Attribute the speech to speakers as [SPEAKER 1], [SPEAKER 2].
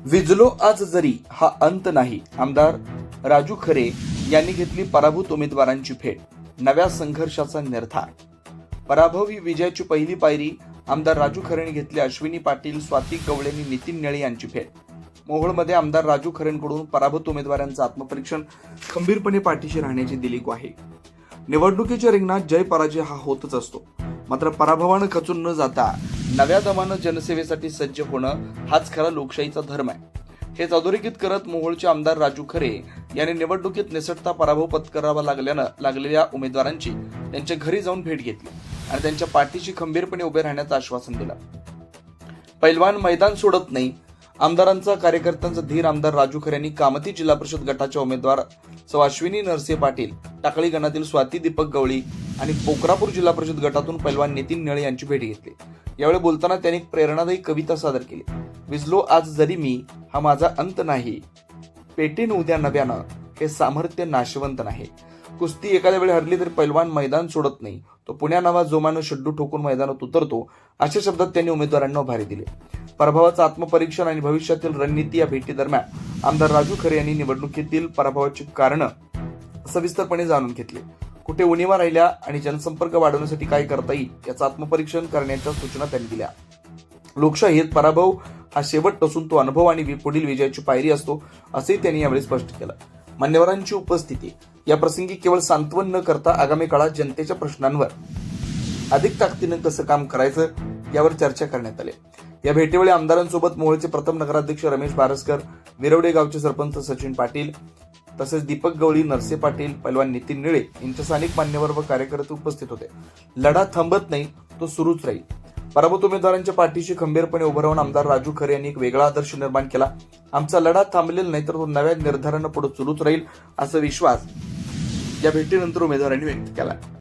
[SPEAKER 1] विजलो आज जरी हा अंत नाही. आमदार राजू खरे यांनी घेतली पराभूत उमेदवारांची भेट. नव्या संघर्षाचा निर्धार. पराभवी विजयाची पहिली पायरी आमदार राजू खरेंनी घेतली. अश्विनी पाटील, स्वाती गवळेंनी नितीन निळे यांची भेट. मोहोळमध्ये आमदार राजू खरेंकडून पराभूत उमेदवारांचं आत्मपरीक्षण. खंबीरपणे पाठीशी राहण्याची दिली ग्वाही. निवडणुकीच्या रिंगणात जय पराजय हा होतच असतो, मात्र पराभवानं खचून न जाता नव्या दमानं जनसेवेसाठी सज्ज होणं हाच खरा लोकशाहीचा धर्म आहे. हेच अधोरेखित करत मोहोळचे आमदार राजू खरे यांनी निवडणुकीत निसटता पराभव पत्करावा लागलेल्या उमेदवारांची त्यांच्या घरी जाऊन भेट घेतली आणि त्यांच्या पाठीशी खंबीरपणे उभे राहण्याचं आश्वासन दिलं. पैलवान मैदान सोडत नाही. आमदारांचा कार्यकर्त्यांचा धीर. आमदार राजू खरे यांनी कामती जिल्हा परिषद गटाच्या उमेदवार सौ अश्विनी नरसे पाटील, टाकळी गणातील स्वाती दीपक गवळी आणि पोखरापूर जिल्हा परिषद गटातून पैलवान नितीन निळे यांची भेट घेतली. यावेळी बोलताना त्यांनी एक प्रेरणादायी कविता सादर केली. विजलो आज जरी मी हा माझा अंत नाही. पेटेन उद्या नव्यानं हे सामर्थ्य नाशवंत नाही. कुस्ती एखाद्या वेळी हरली तरी पैलवान मैदान सोडत नाही. तो पुण्या नावा जोमानं शड्डू ठोकून मैदानात उतरतो, अशा शब्दात त्यांनी उमेदवारांना उभारी दिली. पराभवाचं आत्मपरीक्षण आणि भविष्यातील रणनीती या भेटीदरम्यान आमदार राजू खरे यांनी निवडणुकीतील पराभवाची कारणं सविस्तरपणे जाणून घेतली. कुठे उणीवा राहिल्या आणि जनसंपर्क वाढवण्यासाठी काय करता येईल याचं आत्मपरीक्षण करण्याच्या सूचना त्यांनी दिल्या. लोकशाहीत पराभव हा शेवट नसून तो अनुभव आणि पुढील विजयाची पायरी असतो, असेही त्यांनी यावेळी स्पष्ट केलं. मान्यवरांची उपस्थिती. या प्रसंगी केवळ सांत्वन न करता आगामी काळात जनतेच्या प्रश्नांवर अधिक ताकदीनं कसं काम करायचं यावर चर्चा करण्यात आली. या भेटीवेळी आमदारांसोबत मोहोळचे प्रथम नगराध्यक्ष रमेश बारसकर, विरवडे गावचे सरपंच सचिन पाटील, तसेच दीपक गवळी, नरसे पाटील, पैलवान नितीन निळे यांच्यासह अनेक मान्यवर व कार्यकर्ते उपस्थित होते. लढा थांबत नाही, तो सुरूच राहील. पराभूत उमेदवारांच्या पाठीशी खंबीरपणे उभं राहून आमदार राजू खरे यांनी एक वेगळा आदर्श निर्माण केला. आमचा लढा थांबलेला नाही, तर तो नव्या निर्धारानं पुढे सुरूच राहील, असा विश्वास या भेटीनंतर उमेदवारांनी व्यक्त केला.